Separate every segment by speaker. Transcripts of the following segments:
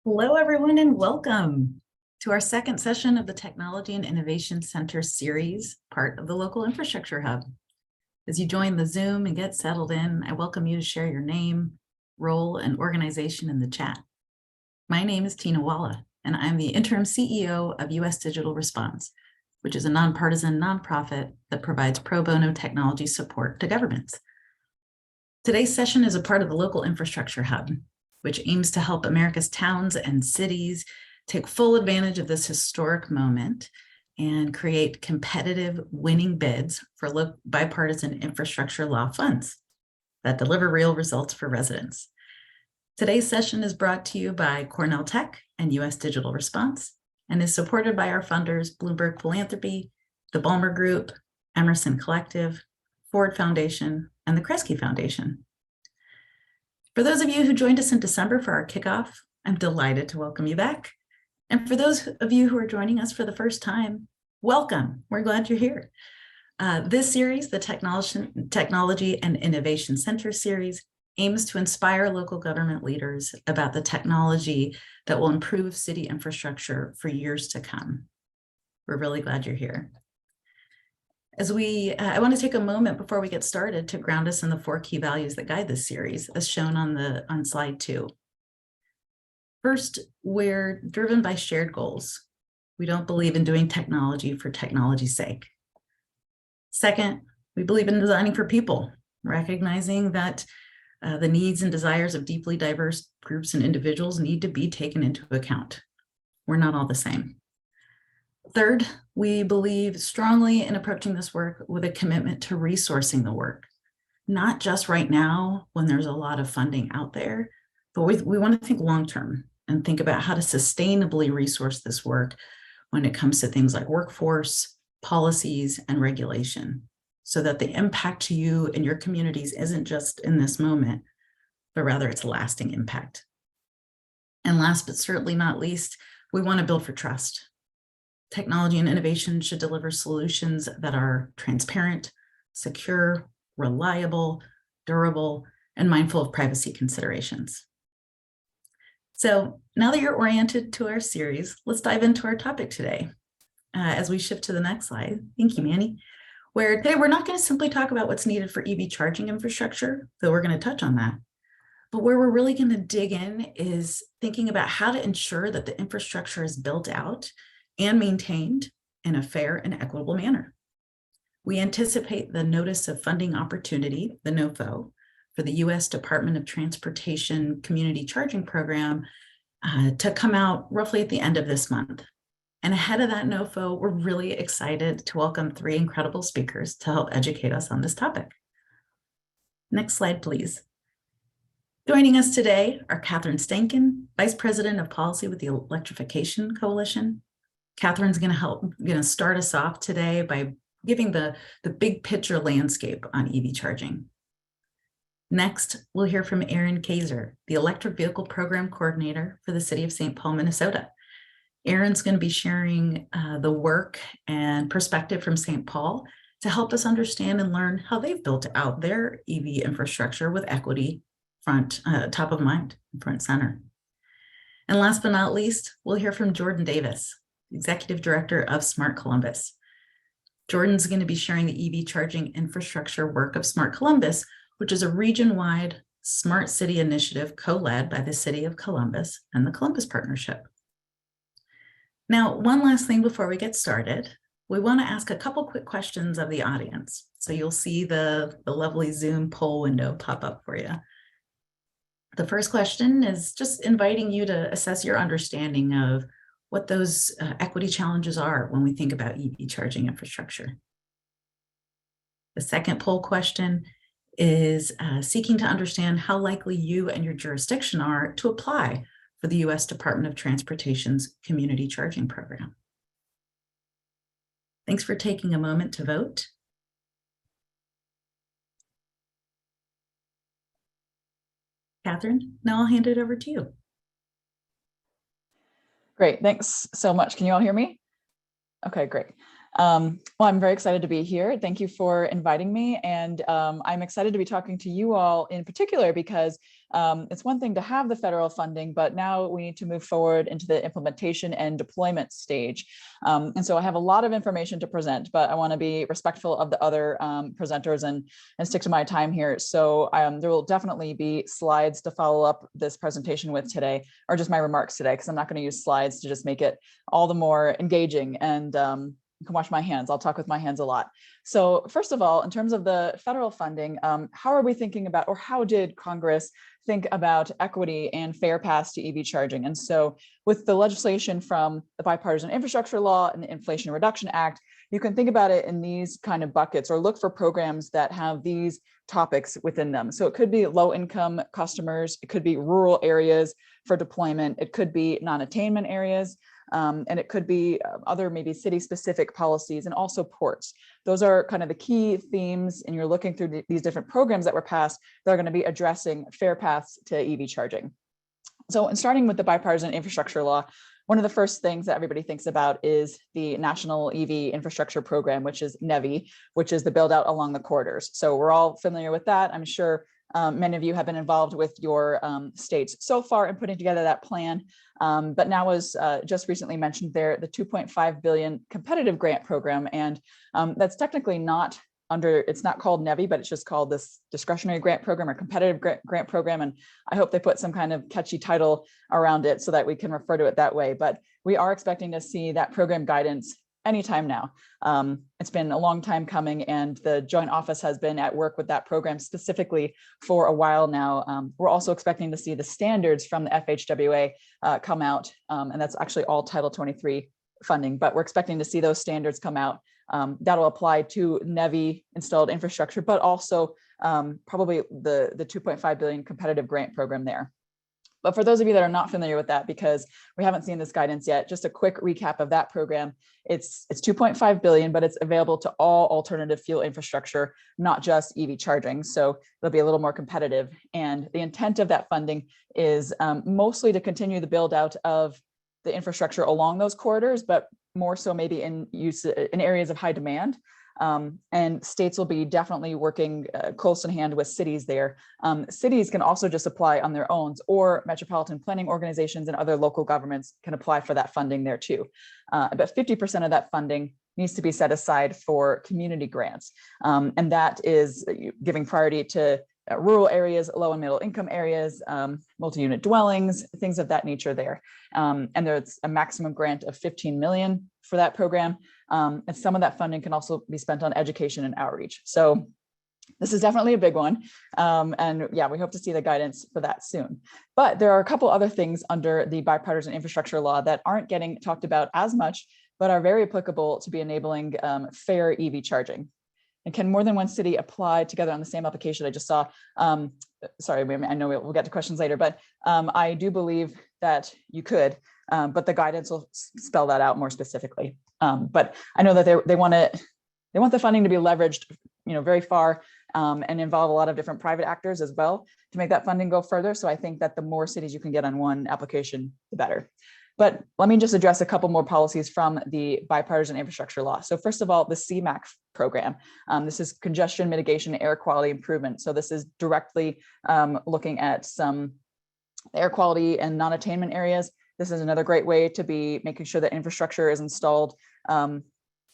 Speaker 1: Hello, everyone, and welcome to our second session of the Technology and Innovation Center series, part of the Local Infrastructure Hub. As you join the Zoom and get settled in, I welcome you to share your name, role, and organization in the chat. My name is Tina Walla, and I'm the interim CEO of US Digital Response, which is a nonpartisan nonprofit that provides pro bono technology support to governments. Today's session is a part of the Local Infrastructure Hub, which aims to help America's towns and cities take full advantage of this historic moment and create competitive winning bids for bipartisan infrastructure law funds that deliver real results for residents. Today's session is brought to you by Cornell Tech and US Digital Response and is supported by our funders, Bloomberg Philanthropy, the Ballmer Group, Emerson Collective, Ford Foundation, and the Kresge Foundation. For those of you who joined us in December for our kickoff, I'm delighted to welcome you back. And for those of you who are joining us for the first time, welcome. We're glad you're here. This series, the Technology and Innovation Center series, aims to inspire local government leaders about the technology that will improve city infrastructure for years to come. We're really glad you're here. I want to take a moment before we get started to ground us in the 4 key values that guide this series, as shown on slide 2. First, we're driven by shared goals. We don't believe in doing technology for technology's sake. Second, we believe in designing for people, recognizing that the needs and desires of deeply diverse groups and individuals need to be taken into account. We're not all the same. Third, we believe strongly in approaching this work with a commitment to resourcing the work, not just right now when there's a lot of funding out there, but we want to think long-term and think about how to sustainably resource this work when it comes to things like workforce, policies, and regulation, so that the impact to you and your communities isn't just in this moment, but rather it's a lasting impact. And last but certainly not least, we want to build for trust. Technology and innovation should deliver solutions that are transparent, secure, reliable, durable, and mindful of privacy considerations. So now that you're oriented to our series, let's dive into our topic today. As we shift to the next slide, thank you, Manny, where today we're not going to simply talk about what's needed for EV charging infrastructure, though we're going to touch on that. But where we're really going to dig in is thinking about how to ensure that the infrastructure is built out and maintained in a fair and equitable manner. We anticipate the Notice of Funding Opportunity, the NOFO, for the U.S. Department of Transportation Community Charging Program to come out roughly at the end of this month. And ahead of that NOFO, we're really excited to welcome 3 incredible speakers to help educate us on this topic. Next slide, please. Joining us today are Catherine Stankin, Vice President of Policy with the Electrification Coalition. Catherine's going to start us off today by giving the big picture landscape on EV charging. Next, we'll hear from Aaron Kaiser, the Electric Vehicle Program Coordinator for the City of St. Paul, Minnesota. Aaron's going to be sharing the work and perspective from St. Paul to help us understand and learn how they've built out their EV infrastructure with equity top of mind, front center. And last but not least, we'll hear from Jordan Davis, Executive Director of Smart Columbus. Jordan's going to be sharing the EV charging infrastructure work of Smart Columbus, which is a region-wide smart city initiative co-led by the City of Columbus and the Columbus Partnership. Now, one last thing before we get started, we want to ask a couple quick questions of the audience. So you'll see the lovely Zoom poll window pop up for you. The first question is just inviting you to assess your understanding of what those equity challenges are when we think about EV charging infrastructure. The second poll question is seeking to understand how likely you and your jurisdiction are to apply for the U.S. Department of Transportation's Community Charging Program. Thanks for taking a moment to vote. Catherine, now I'll hand it over to you.
Speaker 2: Great, thanks so much. Can you all hear me? Okay, great. Well, I'm very excited to be here. Thank you for inviting me. And I'm excited to be talking to you all in particular because it's one thing to have the federal funding, but now we need to move forward into the implementation and deployment stage. And so I have a lot of information to present, but I want to be respectful of the other presenters and stick to my time here. So there will definitely be slides to follow up this presentation with today, or just my remarks today, because I'm not going to use slides to just make it all the more engaging. And you can watch my hands. I'll talk with my hands a lot. So first of all, in terms of the federal funding, how are we thinking about, or how did Congress think about equity and fair paths to EV charging? And so with the legislation from the Bipartisan Infrastructure Law and the Inflation Reduction Act, you can think about it in these kind of buckets, or look for programs that have these topics within them. So it could be low income customers, it could be rural areas for deployment, it could be non-attainment areas, and it could be other maybe city-specific policies, and also ports. Those are kind of the key themes, and you're looking through these different programs that were passed that are going to be addressing fair paths to EV charging. So, in starting with the Bipartisan Infrastructure Law, one of the first things that everybody thinks about is the National EV Infrastructure Program, which is NEVI, which is the build out along the corridors. So we're all familiar with that. I'm sure many of you have been involved with your states so far in putting together that plan. But now, as just recently mentioned there, the $2.5 billion competitive grant program, and that's technically not under, it's not called NEVI, but it's just called this discretionary grant program or competitive grant program. And I hope they put some kind of catchy title around it so that we can refer to it that way. But we are expecting to see that program guidance anytime now. It's been a long time coming, and the Joint Office has been at work with that program specifically for a while now. We're also expecting to see the standards from the FHWA come out, and that's actually all Title 23 funding, but we're expecting to see those standards come out. That'll apply to NEVI installed infrastructure, but also probably the $2.5 billion competitive grant program there. But for those of you that are not familiar with that, because we haven't seen this guidance yet, just a quick recap of that program. It's $2.5 billion, but it's available to all alternative fuel infrastructure, not just EV charging. So it'll be a little more competitive. And the intent of that funding is mostly to continue the build out of the infrastructure along those corridors, but more so maybe in use in areas of high demand. And states will be definitely working close in hand with cities there. Cities can also just apply on their own, or metropolitan planning organizations and other local governments can apply for that funding there too. But 50% of that funding needs to be set aside for community grants. And that is giving priority to rural areas, low and middle income areas, multi-unit dwellings, things of that nature there. And there's a maximum grant of 15 million for that program. And some of that funding can also be spent on education and outreach. So this is definitely a big one. And yeah, we hope to see the guidance for that soon. But there are a couple other things under the Bipartisan Infrastructure Law that aren't getting talked about as much, but are very applicable to be enabling fair EV charging. And can more than one city apply together on the same application? I just saw, sorry, I know we'll get to questions later, but I do believe that you could, but the guidance will spell that out more specifically. But I know that they want the funding to be leveraged, very far and involve a lot of different private actors as well to make that funding go further. So I think that the more cities you can get on one application, the better. But let me just address a couple more policies from the Bipartisan Infrastructure Law. So first of all, the CMAQ program. This is congestion mitigation, air quality improvement. So this is directly looking at some air quality and non-attainment areas. This is another great way to be making sure that infrastructure is installed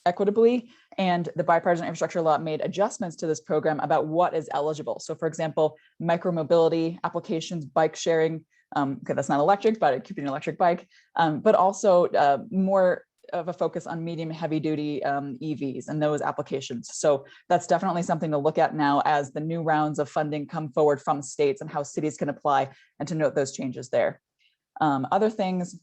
Speaker 2: equitably. And the Bipartisan Infrastructure Law made adjustments to this program about what is eligible. So for example, micromobility applications, bike sharing, okay, that's not electric, but it could be an electric bike, but also more of a focus on medium heavy duty EVs and those applications. So that's definitely something to look at now as the new rounds of funding come forward from states and how cities can apply, and to note those changes there. Other things,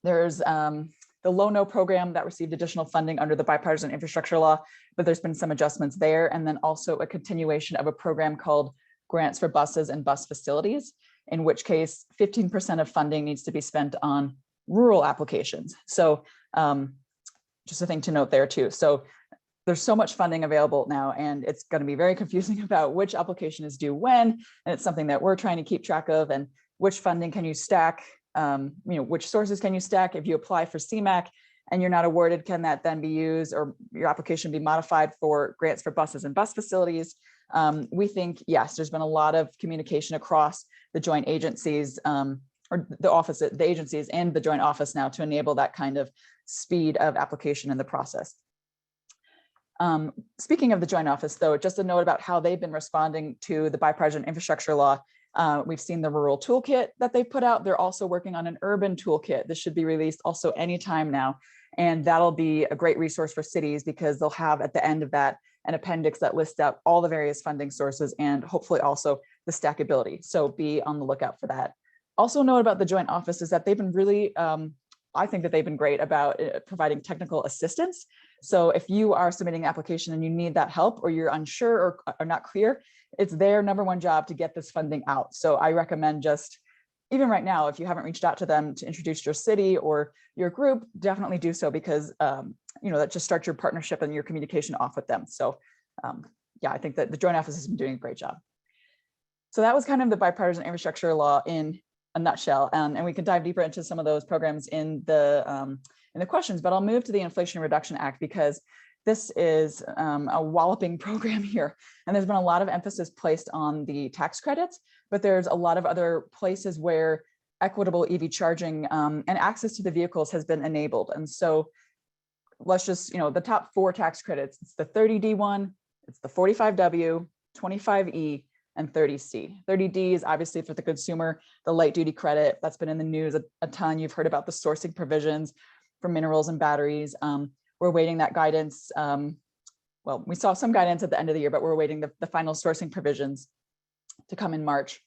Speaker 2: there's the Low-No program that received additional funding under the Bipartisan Infrastructure Law, but there's been some adjustments there. And then also a continuation of a program called Grants for Buses and Bus Facilities, in which case 15% of funding needs to be spent on rural applications. So just a thing to note there too. So there's so much funding available now, and it's going to be very confusing about which application is due when. And it's something that we're trying to keep track of, and which funding can you stack, which sources can you stack if you apply for CMAQ, and you're not awarded, can that then be used, or your application be modified for grants for buses and bus facilities? We think, yes, there's been a lot of communication across the joint agencies, or the agencies and the joint office now to enable that kind of speed of application in the process. Speaking of the joint office, though, just a note about how they've been responding to the bipartisan infrastructure law. We've seen the rural toolkit that they put out. They're also working on an urban toolkit. This should be released also anytime now. And that'll be a great resource for cities because they'll have at the end of that an appendix that lists out all the various funding sources and hopefully also the stackability. So be on the lookout for that. Also note about the joint office is that they've been really, I think that they've been great about providing technical assistance. So if you are submitting an application and you need that help, or you're unsure or are not clear, it's their number one job to get this funding out. So I recommend just, even right now, if you haven't reached out to them to introduce your city or your group, definitely do so, because that just starts your partnership and your communication off with them. So yeah, I think that the joint office has been doing a great job. So that was kind of the bipartisan infrastructure law in a nutshell, and we can dive deeper into some of those programs in the questions. But I'll move to the Inflation Reduction Act because this is a walloping program here, and there's been a lot of emphasis placed on the tax credits, but there's a lot of other places where equitable EV charging and access to the vehicles has been enabled. And so let's just, the top 4 tax credits, it's the 30D one, it's the 45W, 25E, and 30C. 30D is obviously for the consumer, the light duty credit that's been in the news a ton. You've heard about the sourcing provisions for minerals and batteries. We're waiting that guidance. Well, we saw some guidance at the end of the year, but we're waiting the final sourcing provisions to come in March.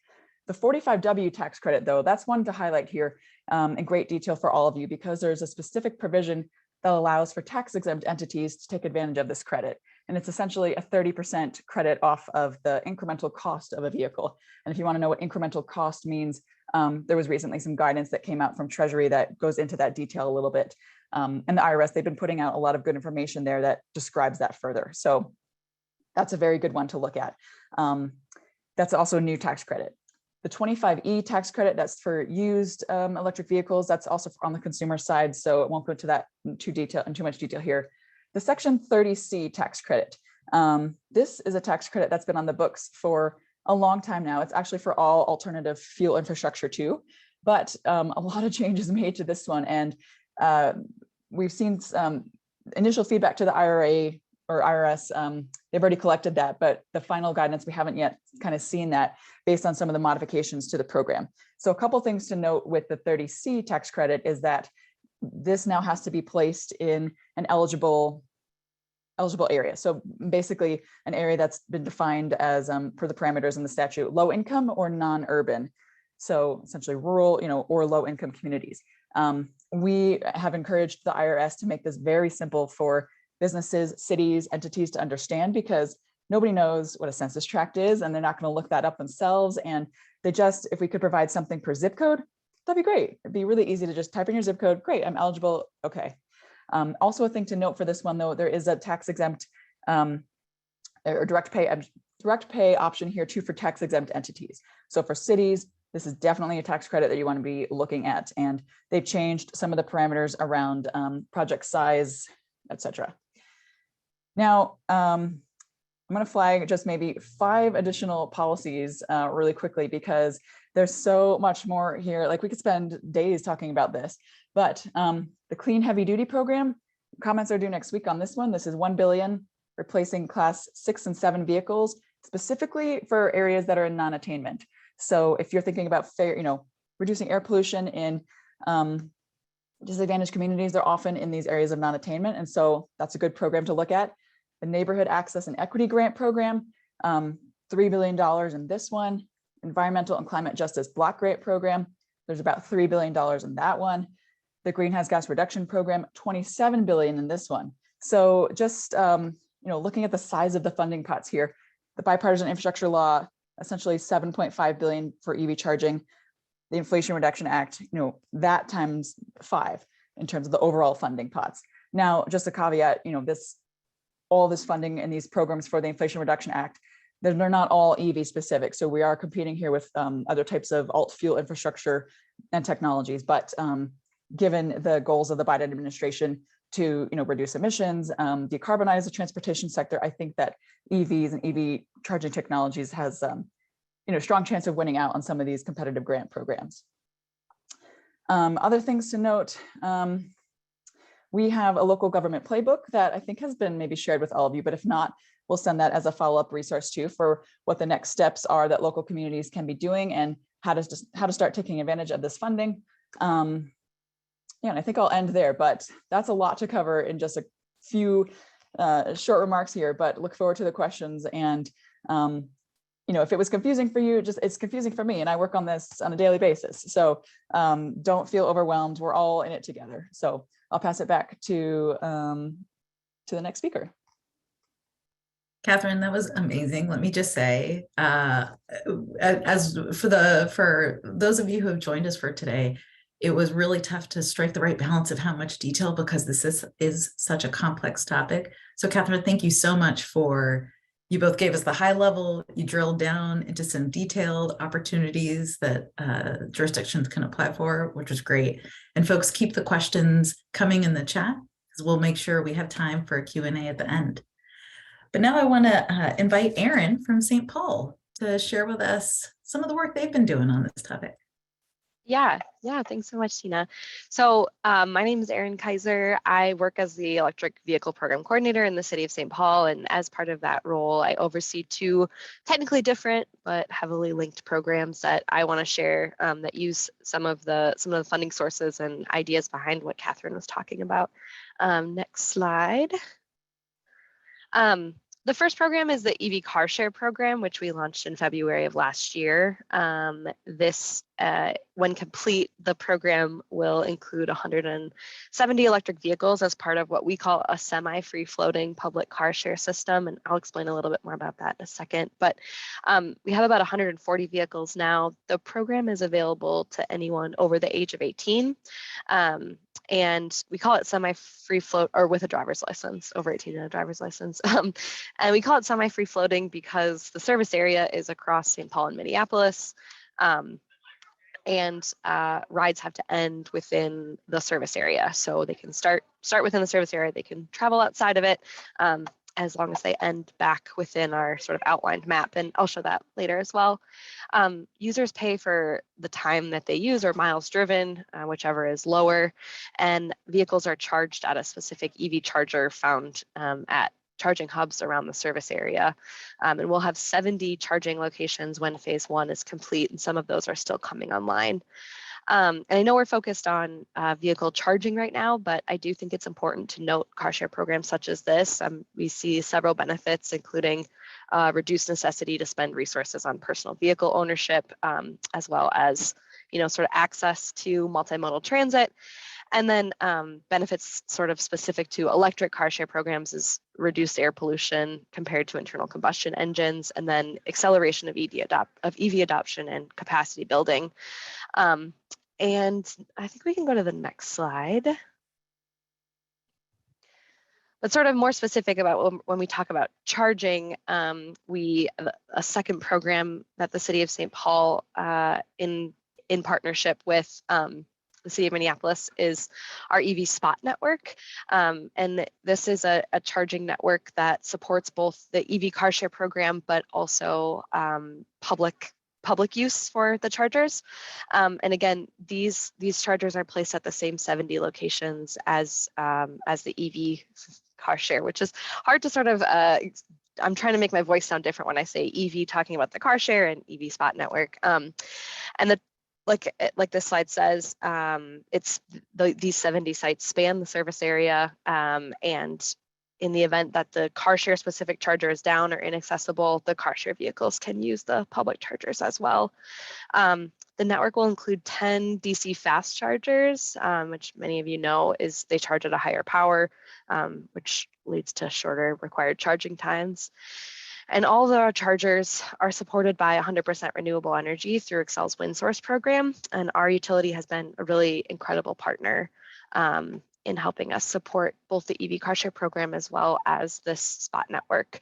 Speaker 2: The 45W tax credit, though, that's one to highlight here in great detail for all of you, because there's a specific provision that allows for tax exempt entities to take advantage of this credit. And it's essentially a 30% credit off of the incremental cost of a vehicle. And if you want to know what incremental cost means, there was recently some guidance that came out from Treasury that goes into that detail a little bit. And the IRS, they've been putting out a lot of good information there that describes that further. So that's a very good one to look at. That's also a new tax credit. The 25E tax credit, that's for used electric vehicles. That's also on the consumer side, so it won't go into that in too much detail here. The Section 30C tax credit. This is a tax credit that's been on the books for a long time now. It's actually for all alternative fuel infrastructure too, but a lot of changes made to this one. And we've seen some initial feedback to the IRA or IRS. They've already collected that, but the final guidance, we haven't yet kind of seen that based on some of the modifications to the program. So a couple things to note with the 30C tax credit is that this now has to be placed in an eligible area. So basically an area that's been defined as per the parameters in the statute, low income or non-urban. So essentially rural, or low income communities. We have encouraged the IRS to make this very simple for businesses, cities, entities to understand, because nobody knows what a census tract is, and they're not going to look that up themselves. And if we could provide something per zip code, that'd be great. It'd be really easy to just type in your zip code. Great, I'm eligible. Okay. Also a thing to note for this one, though, there is a tax exempt or direct pay option here too for tax exempt entities. So for cities, this is definitely a tax credit that you want to be looking at. And they've changed some of the parameters around project size, etc. Now, I'm going to flag just maybe 5 additional policies really quickly, because there's so much more here. Like we could spend days talking about this, but the clean heavy duty program, comments are due next week on this one. This is $1 billion, replacing class 6 and 7 vehicles, specifically for areas that are in non-attainment. So if you're thinking about reducing air pollution in disadvantaged communities, they're often in these areas of non-attainment. And so that's a good program to look at. The Neighborhood Access and Equity Grant Program, $3 billion in this one. Environmental and Climate Justice Block Grant Program, there's about $3 billion in that one. The Greenhouse Gas Reduction Program, $27 billion in this one. So just looking at the size of the funding pots here, the bipartisan infrastructure law, essentially $7.5 billion for EV charging. The Inflation Reduction Act, that times 5 in terms of the overall funding pots. Now, just a caveat, all this funding and these programs for the Inflation Reduction Act, they're not all EV specific. So we are competing here with other types of alt fuel infrastructure and technologies. But given the goals of the Biden administration, to reduce emissions, decarbonize the transportation sector, I think that EVs and EV charging technologies has strong chance of winning out on some of these competitive grant programs. Other things to note, we have a local government playbook that I think has been maybe shared with all of you, but if not, we'll send that as a follow-up resource too for what the next steps are that local communities can be doing and how to start taking advantage of this funding. Yeah, and I think I'll end there, but that's a lot to cover in just a few short remarks here, but look forward to the questions. And if it was confusing for you, it's confusing for me, and I work on this on a daily basis. So don't feel overwhelmed. We're all in it together. So I'll pass it back to the next speaker.
Speaker 1: Catherine, that was amazing. Let me just say, as for those of you who have joined us for today, it was really tough to strike the right balance of how much detail, because this is such a complex topic. So Catherine, thank you so much you both gave us the high level, you drilled down into some detailed opportunities that jurisdictions can apply for, which was great. And folks, keep the questions coming in the chat, because we'll make sure we have time for a Q&A at the end. But now I want to invite Erin from St. Paul to share with us some of the work they've been doing on this topic.
Speaker 3: Yeah, thanks so much, Tina. So my name is Erin Kaiser. I work as the electric vehicle program coordinator in the city of St. Paul, and as part of that role, I oversee two technically different but heavily linked programs that I want to share that use some of the funding sources and ideas behind what Catherine was talking about. Next slide. The first program is the EV car share program, which we launched in February of last year. When complete, the program will include 170 electric vehicles as part of what we call a semi-free floating public car share system. And I'll explain a little bit more about that in a second. But we have about 140 vehicles now. The program is available to anyone over the age of 18. And we call it semi-free float, or with a driver's license, over 18 and a driver's license. And we call it semi-free floating because the service area is across St. Paul and Minneapolis. And rides have to end within the service area. So they can start within the service area, they can travel outside of it, as long as they end back within our sort of outlined map. And I'll show that later as well. Users pay for the time that they use or miles driven, whichever is lower, and vehicles are charged at a specific EV charger found at charging hubs around the service area. And we'll have 70 charging locations when phase one is complete, and some of those are still coming online. And I know we're focused on vehicle charging right now, but I do think it's important to note car share programs such as this. We see several benefits, including reduced necessity to spend resources on personal vehicle ownership, as well as sort of access to multimodal transit. And then benefits sort of specific to electric car share programs is reduced air pollution compared to internal combustion engines, and then acceleration of EV adoption and capacity building. And I think we can go to the next slide. But sort of more specific about when we talk about charging, a second program that the city of St. Paul in partnership with the city of Minneapolis is our EV spot network. And this is a charging network that supports both the EV car share program, but also public use for the chargers. And again, these chargers are placed at the same 70 locations as the EV car share, which is hard to sort of, I'm trying to make my voice sound different when I say EV, talking about the car share, and EV spot network. And like this slide says, these 70 sites span the service area, and in the event that the car share specific charger is down or inaccessible, the car share vehicles can use the public chargers as well. The network will include 10 DC fast chargers, which many of you know they charge at a higher power, which leads to shorter required charging times. And all of our chargers are supported by 100% renewable energy through Excel's Wind Source program. And our utility has been a really incredible partner in helping us support both the EV car share program as well as this spot network.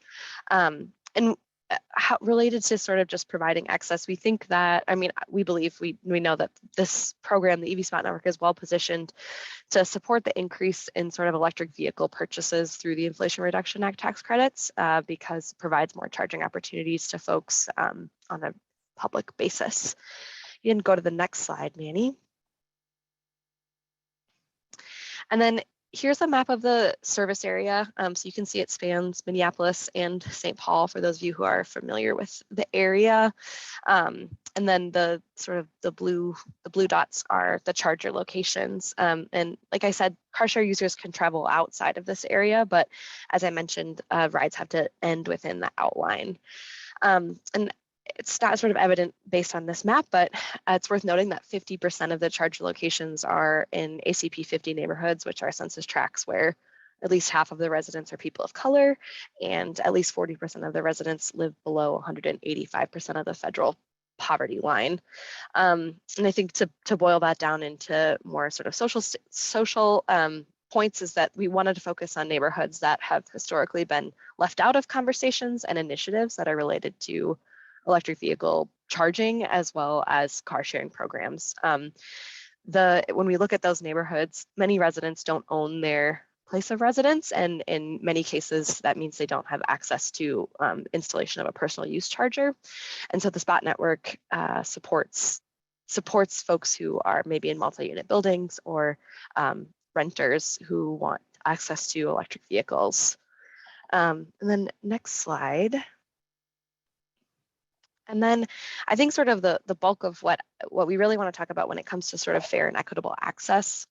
Speaker 3: And how related to sort of just providing access, we think that, I mean, we believe, we know that this program, the EV Spot Network, is well positioned to support the increase in sort of electric vehicle purchases through the Inflation Reduction Act tax credits, because it provides more charging opportunities to folks on a public basis. You can go to the next slide, Manny. And then here's a map of the service area. So you can see it spans Minneapolis and St. Paul for those of you who are familiar with the area. And then the sort of the blue dots are the charger locations. And like I said, car share users can travel outside of this area, but as I mentioned, rides have to end within the outline. And it's not sort of evident based on this map, but it's worth noting that 50% of the charger locations are in ACP 50 neighborhoods, which are census tracts where at least half of the residents are people of color, and at least 40% of the residents live below 185% of the federal poverty line. And I think to boil that down into more sort of social points is that we wanted to focus on neighborhoods that have historically been left out of conversations and initiatives that are related to electric vehicle charging as well as car sharing programs. When we look at those neighborhoods, many residents don't own their place of residence, and in many cases that means they don't have access to installation of a personal use charger. And so the Spot Network supports folks who are maybe in multi-unit buildings or renters who want access to electric vehicles. And then next slide. And then I think sort of the bulk of what we really want to talk about when it comes to sort of fair and equitable access.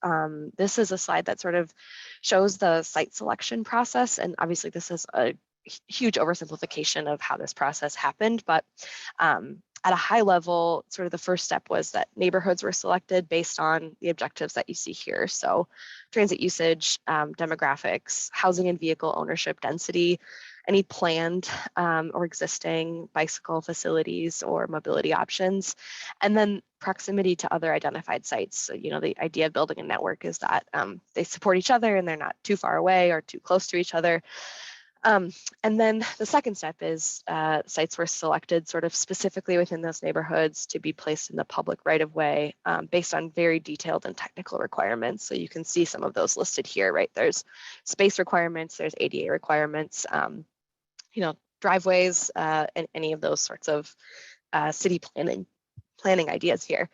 Speaker 3: This is a slide that sort of shows the site selection process. And obviously this is a huge oversimplification of how this process happened, but at a high level, sort of the first step was that neighborhoods were selected based on the objectives that you see here. So transit usage, demographics, housing and vehicle ownership density, any planned or existing bicycle facilities or mobility options, and then proximity to other identified sites. So, you know, the idea of building a network is that they support each other and they're not too far away or too close to each other. And then the second step is sites were selected sort of specifically within those neighborhoods to be placed in the public right-of-way based on very detailed and technical requirements. So you can see some of those listed here, right? There's space requirements, there's ADA requirements, you know, driveways, and any of those sorts of city planning ideas here.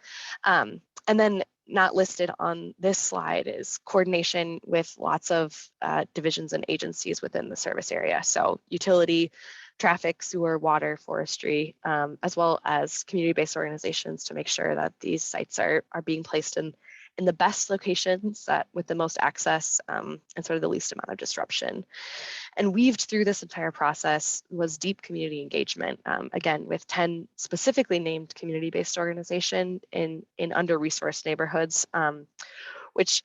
Speaker 3: And then not listed on this slide is coordination with lots of divisions and agencies within the service area. So utility, traffic, sewer, water, forestry, as well as community-based organizations to make sure that these sites are being placed in the best locations that with the most access and sort of the least amount of disruption. And weaved through this entire process was deep community engagement, again, with 10 specifically named community-based organizations in under-resourced neighborhoods, which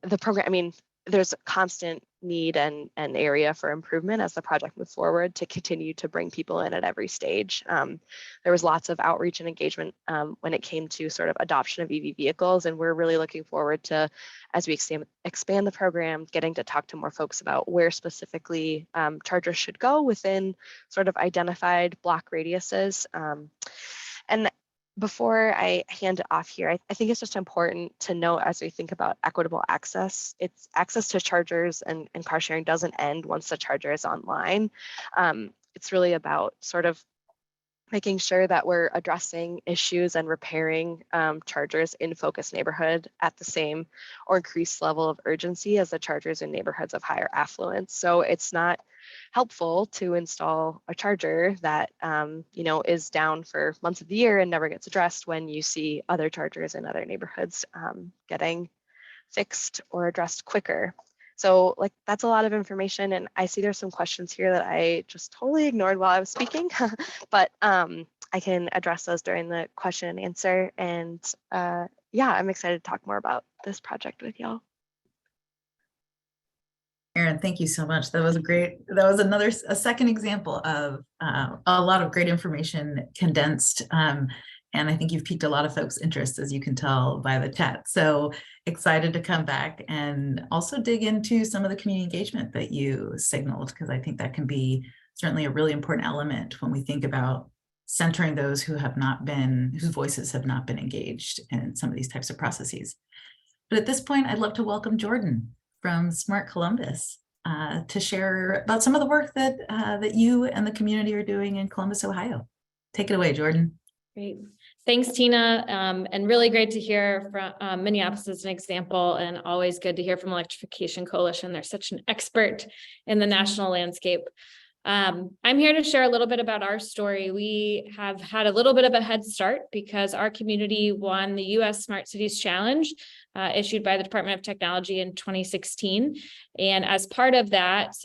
Speaker 3: the program, I mean, there's a constant need and area for improvement as the project moves forward to continue to bring people in at every stage. There was lots of outreach and engagement when it came to sort of adoption of EV vehicles, and we're really looking forward to, as we expand the program, getting to talk to more folks about where specifically chargers should go within sort of identified block radiuses. And before I hand it off here, I think it's just important to note as we think about equitable access, it's access to chargers and car sharing doesn't end once the charger is online. It's really about sort of making sure that we're addressing issues and repairing chargers in focused neighborhood at the same or increased level of urgency as the chargers in neighborhoods of higher affluence. So it's not helpful to install a charger that you know, is down for months of the year and never gets addressed when you see other chargers in other neighborhoods getting fixed or addressed quicker. So like that's a lot of information, and I see there's some questions here that I just totally ignored while I was speaking, but I can address those during the question and answer. And yeah, I'm excited to talk more about this project with y'all.
Speaker 1: Erin, thank you so much. That was a second example of a lot of great information condensed. And I think you've piqued a lot of folks' interest, as you can tell by the chat. So excited to come back and also dig into some of the community engagement that you signaled, because I think that can be certainly a really important element when we think about centering those who have not been, whose voices have not been engaged in some of these types of processes. But at this point, I'd love to welcome Jordan from Smart Columbus to share about some of the work that that you and the community are doing in Columbus, Ohio. Take it away, Jordan.
Speaker 4: Great. Thanks, Tina. And really great to hear from Minneapolis as an example, and always good to hear from Electrification Coalition. They're such an expert in the national landscape. I'm here to share a little bit about our story. We have had a little bit of a head start because our community won the U.S. Smart Cities Challenge issued by the Department of Technology in 2016. And as part of that,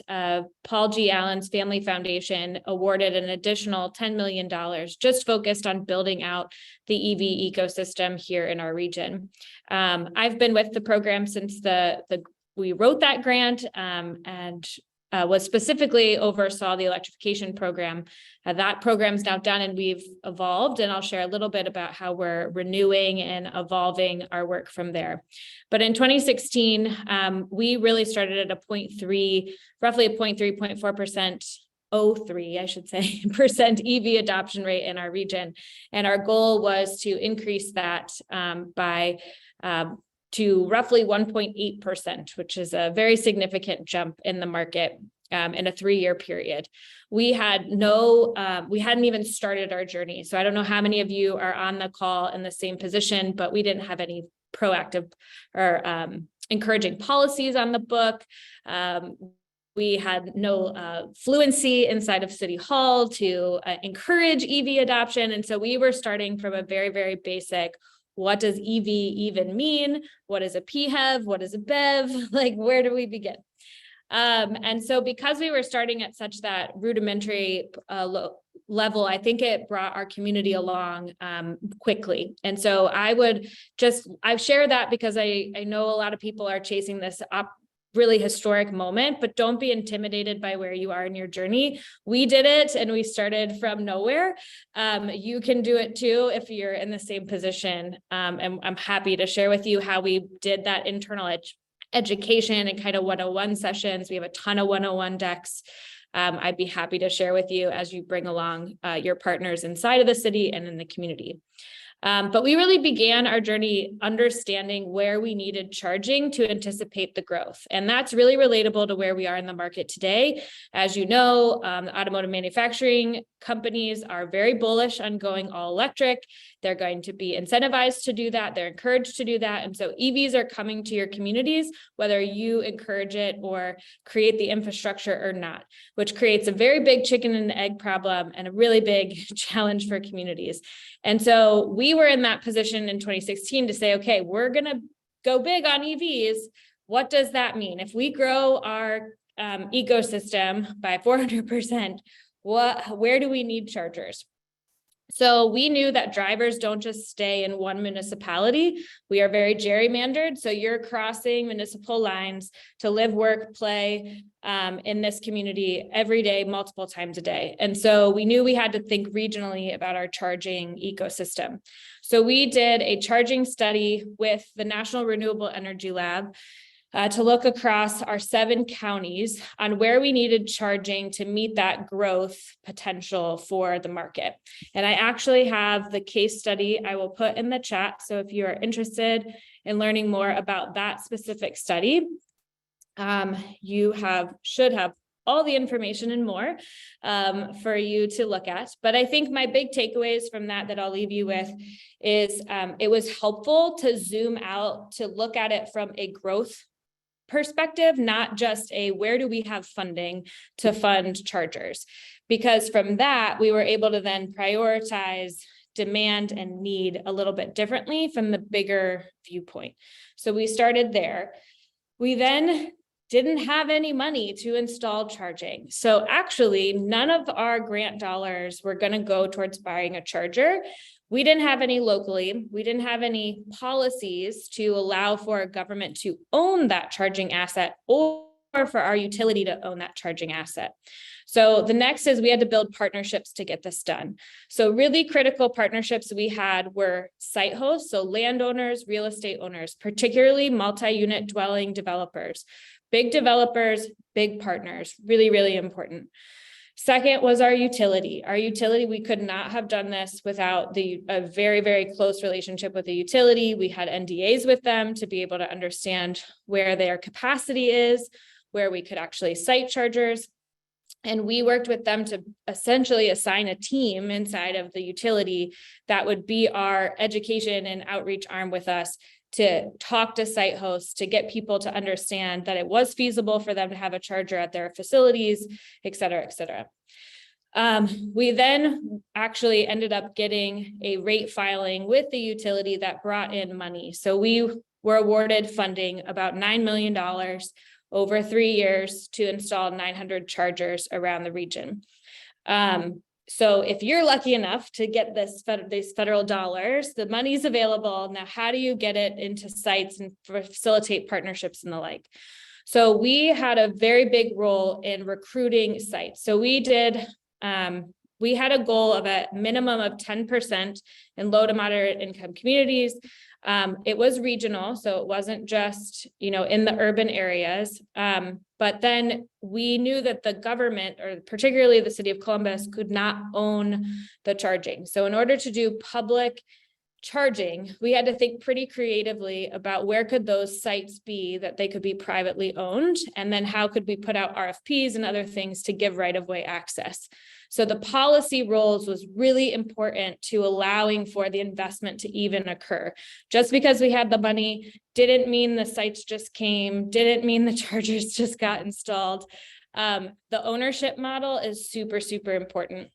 Speaker 4: Paul G. Allen's Family Foundation awarded an additional $10 million just focused on building out the EV ecosystem here in our region. I've been with the program since we wrote that grant and was specifically oversaw the electrification program. That program's now done and we've evolved, and I'll share a little bit about how we're renewing and evolving our work from there. But in 2016, we really started at a 0.3, roughly a 0.4% I should say, percent EV adoption rate in our region. And our goal was to increase that to roughly 1.8%, which is a very significant jump in the market in a 3-year period. We hadn't even started our journey. So I don't know how many of you are on the call in the same position, but we didn't have any proactive or encouraging policies on the book. We had no fluency inside of City Hall to encourage EV adoption. And so we were starting from a very, very basic, what does EV even mean? What is a PHEV? What is a BEV? Like, where do we begin? And so because we were starting at such that rudimentary level, I think it brought our community along quickly. And so I share that because I know a lot of people are chasing this really historic moment, but don't be intimidated by where you are in your journey. We did it and we started from nowhere. You can do it too if you're in the same position. And I'm happy to share with you how we did that internal education and kind of 101 sessions. We have a ton of 101 decks. I'd be happy to share with you as you bring along your partners inside of the city and in the community. But we really began our journey understanding where we needed charging to anticipate the growth. And that's really relatable to where we are in the market today. As you know, the automotive manufacturing companies are very bullish on going all electric. They're going to be incentivized to do that. They're encouraged to do that. And so EVs are coming to your communities, whether you encourage it or create the infrastructure or not, which creates a very big chicken and egg problem and a really big challenge for communities. And so we were in that position in 2016 to say, okay, we're going to go big on EVs. What does that mean? If we grow our ecosystem by 400%, where do we need chargers? So we knew that drivers don't just stay in one municipality. We are very gerrymandered. So you're crossing municipal lines to live, work, play in this community every day, multiple times a day. And so we knew we had to think regionally about our charging ecosystem. So we did a charging study with the National Renewable Energy Lab to look across our 7 counties on where we needed charging to meet that growth potential for the market. And I actually have the case study I will put in the chat. So if you are interested in learning more about that specific study, you should have all the information and more for you to look at. But I think my big takeaways from that I'll leave you with is it was helpful to zoom out to look at it from a growth perspective, not just a where do we have funding to fund chargers, because from that we were able to then prioritize demand and need a little bit differently from the bigger viewpoint. So we started there. We then didn't have any money to install charging. So actually none of our grant dollars were going to go towards buying a charger. We didn't have any locally. We didn't have any policies to allow for a government to own that charging asset or for our utility to own that charging asset. So the next is we had to build partnerships to get this done. So really critical partnerships we had were site hosts, so landowners, real estate owners, particularly multi-unit dwelling developers, big partners, really, really important. Second was our utility. Our utility, we could not have done this without a very, very close relationship with the utility. We had NDAs with them to be able to understand where their capacity is, where we could actually site chargers. And we worked with them to essentially assign a team inside of the utility that would be our education and outreach arm with us to talk to site hosts, to get people to understand that it was feasible for them to have a charger at their facilities, et cetera, et cetera. We then actually ended up getting a rate filing with the utility that brought in money. So we were awarded funding about $9 million over 3 years to install 900 chargers around the region. So if you're lucky enough to get these federal dollars, the money's available. Now, how do you get it into sites and facilitate partnerships and the like? So we had a very big role in recruiting sites. So we had a goal of a minimum of 10% in low to moderate income communities. It was regional, so it wasn't just, in the urban areas. But then we knew that the government, or particularly the city of Columbus, could not own the charging. So in order to do public charging, we had to think pretty creatively about where could those sites be that they could be privately owned, and then how could we put out RFPs and other things to give right-of-way access. So the policy roles was really important to allowing for the investment to even occur. Just because we had the money didn't mean the sites just came, didn't mean the chargers just got installed. The ownership model is super, super important.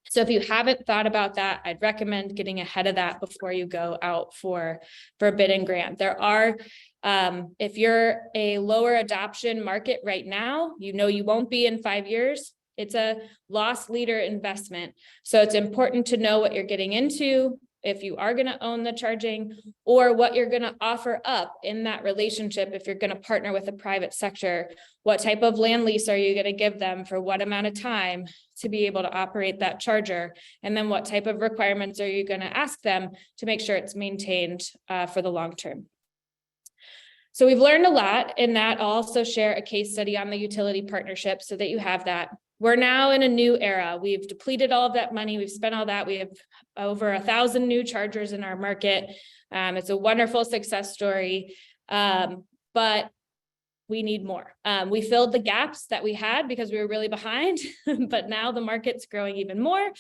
Speaker 4: So if you haven't thought about that, I'd recommend getting ahead of that before you go out for bid and grant. There are, if you're a lower adoption market right now, you won't be in 5 years. It's a loss leader investment. So it's important to know what you're getting into, if you are going to own the charging, or what you're going to offer up in that relationship. If you're going to partner with a private sector, what type of land lease are you going to give them for what amount of time to be able to operate that charger? And then what type of requirements are you going to ask them to make sure it's maintained for the long term? So we've learned a lot in that. I'll also share a case study on the utility partnership so that you have that. We're now in a new era. We've depleted all of that money. We've spent all that. We have over 1,000 new chargers in our market. It's a wonderful success story, but we need more. We filled the gaps that we had because we were really behind, but now the market's growing even more.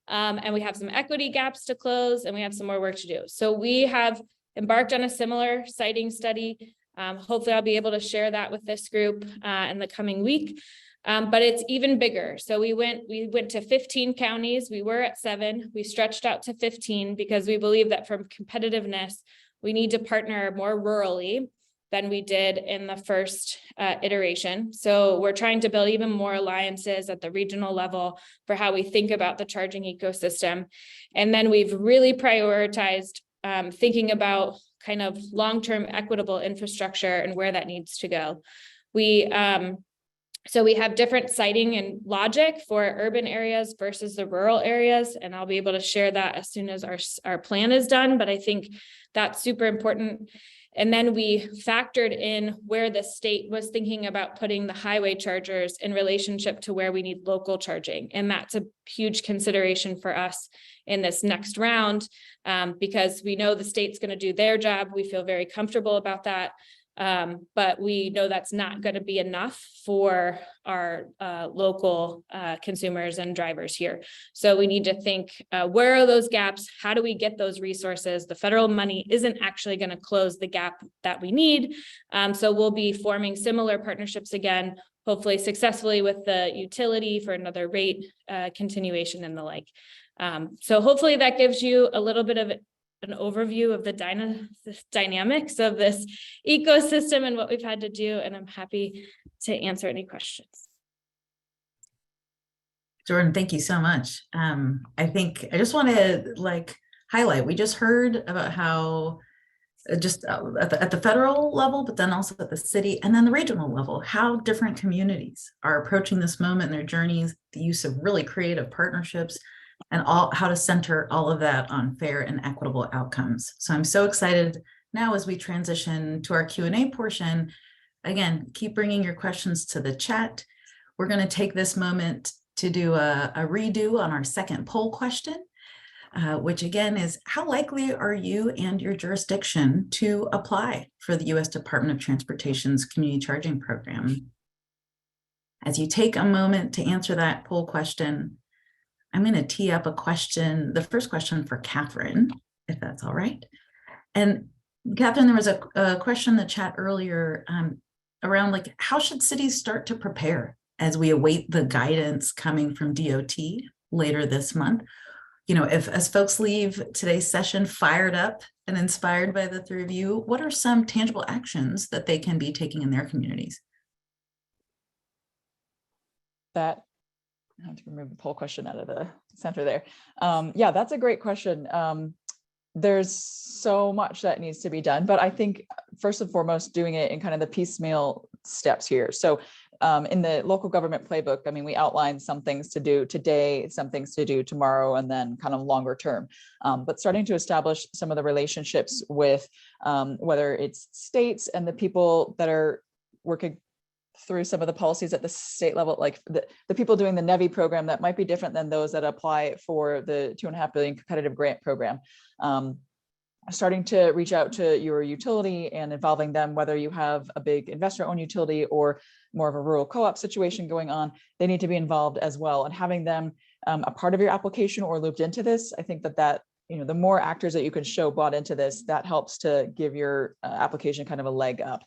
Speaker 4: And we have some equity gaps to close, and we have some more work to do. So we have embarked on a similar siting study. Hopefully I'll be able to share that with this group in the coming week. But it's even bigger. So we went to 15 counties. We were at 7. We stretched out to 15 because we believe that from competitiveness, we need to partner more rurally than we did in the first iteration. So we're trying to build even more alliances at the regional level for how we think about the charging ecosystem. And then we've really prioritized thinking about kind of long-term equitable infrastructure and where that needs to go. So we have different siting and logic for urban areas versus the rural areas, and I'll be able to share that as soon as our plan is done, but I think that's super important. And then we factored in where the state was thinking about putting the highway chargers in relationship to where we need local charging. And that's a huge consideration for us in this next round, because we know the state's going to do their job. We feel very comfortable about that. But we know that's not going to be enough for our local consumers and drivers here. So we need to think, where are those gaps? How do we get those resources? The federal money isn't actually going to close the gap that we need. So we'll be forming similar partnerships again, hopefully successfully with the utility for another rate continuation and the like. So hopefully that gives you a little bit of an overview of the dynamics of this ecosystem and what we've had to do, and I'm happy to answer any questions.
Speaker 1: Jordan, thank you so much. I think I just want to highlight, we just heard about how just at the federal level, but then also at the city and then the regional level, how different communities are approaching this moment in their journeys, the use of really creative partnerships, and how to center all of that on fair and equitable outcomes. So I'm so excited now as we transition to our Q&A portion. Again, keep bringing your questions to the chat. We're going to take this moment to do a redo on our second poll question, which again is, how likely are you and your jurisdiction to apply for the U.S. Department of Transportation's community charging program? As you take a moment to answer that poll question, I'm going to tee up a question, the first question for Catherine, if that's all right. And Catherine, there was a question in the chat earlier around like, how should cities start to prepare as we await the guidance coming from DOT later this month? You know, if as folks leave today's session fired up and inspired by the three of you, what are some tangible actions that they can be taking in their communities?
Speaker 2: That I have to remove the poll question out of the center there. Yeah, that's a great question. There's so much that needs to be done, but I think first and foremost, doing it in kind of the piecemeal steps here. So in the local government playbook, I mean, we outlined some things to do today, some things to do tomorrow, and then kind of longer term. But starting to establish some of the relationships with whether it's states and the people that are working through some of the policies at the state level, like the people doing the NEVI program that might be different than those that apply for the $2.5 billion competitive grant program. Starting to reach out to your utility and involving them, whether you have a big investor-owned utility or more of a rural co-op situation going on, they need to be involved as well. And having them a part of your application or looped into this, I think that the more actors that you can show bought into this, that helps to give your application kind of a leg up.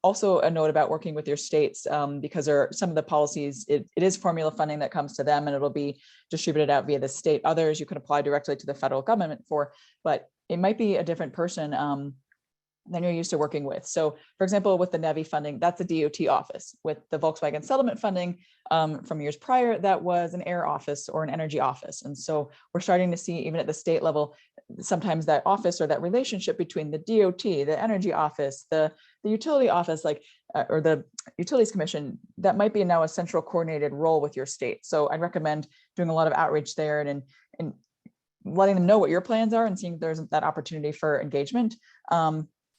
Speaker 2: Also a note about working with your states, because there are some of the policies, it is formula funding that comes to them and it'll be distributed out via the state. Others you can apply directly to the federal government for, but it might be a different person than you're used to working with. So for example, with the NEVI funding, that's a DOT office. With the Volkswagen settlement funding from years prior, that was an air office or an energy office. And so we're starting to see, even at the state level, sometimes that office or that relationship between the DOT, the energy office, the utility office, like, or the utilities commission, that might be now a central coordinated role with your state. So I'd recommend doing a lot of outreach there and letting them know what your plans are and seeing if there's that opportunity for engagement.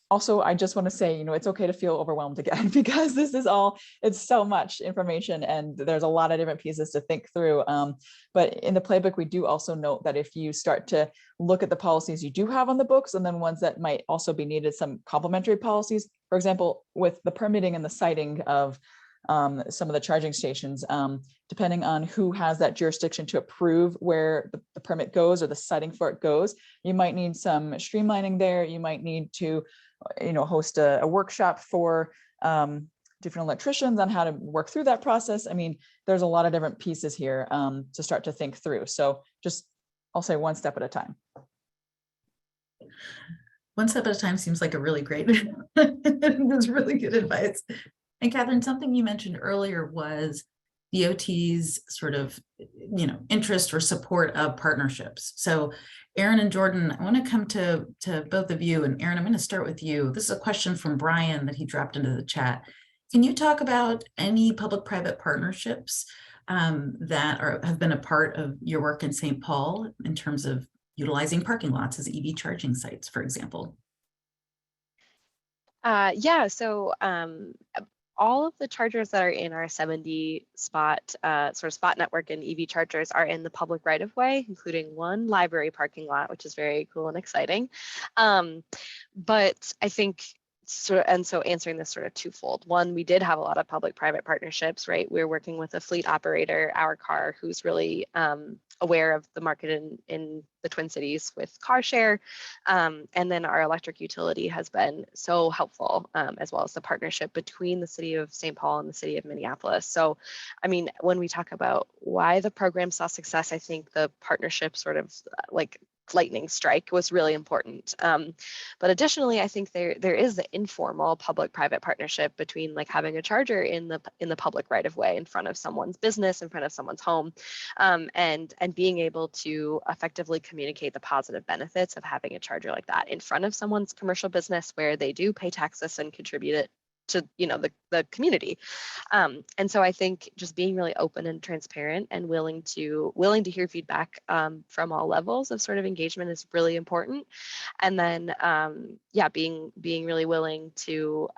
Speaker 2: Also, I just want to say, it's okay to feel overwhelmed again, because this is it's so much information and there's a lot of different pieces to think through. But in the playbook, we do also note that if you start to look at the policies you do have on the books and then ones that might also be needed, some complementary policies, for example, with the permitting and the siting of some of the charging stations, depending on who has that jurisdiction to approve where the permit goes or the siting for it goes, you might need some streamlining there. You might need to host a workshop for different electricians on how to work through that process. I mean, there's a lot of different pieces here to start to think through. So I'll say one step at a time.
Speaker 1: One step at a time seems like a really great, that's really good advice. And Catherine, something you mentioned earlier was DOT's sort of, interest or support of partnerships. So Aaron and Jordan, I want to come to both of you. And Aaron, I'm going to start with you. This is a question from Brian that he dropped into the chat. Can you talk about any public-private partnerships that have been a part of your work in St. Paul in terms of utilizing parking lots as EV charging sites, for example?
Speaker 3: Yeah, so all of the chargers that are in our 70 spot network and EV chargers are in the public right of way, including one library parking lot, which is very cool and exciting. But I think so answering this sort of twofold. One, we did have a lot of public-private partnerships, right? We're working with a fleet operator, Our Car, who's really aware of the market in the Twin Cities with car share. And then our electric utility has been so helpful, as well as the partnership between the city of St. Paul and the city of Minneapolis. So, I mean, when we talk about why the program saw success, I think the partnership sort of like lightning strike was really important. But additionally, I think there is the informal public-private partnership between like having a charger in the public right of way in front of someone's business, in front of someone's home, and being able to effectively communicate the positive benefits of having a charger like that in front of someone's commercial business where they do pay taxes and contribute it to the community. And so I think just being really open and transparent and willing to hear feedback from all levels of sort of engagement is really important. And then being really willing to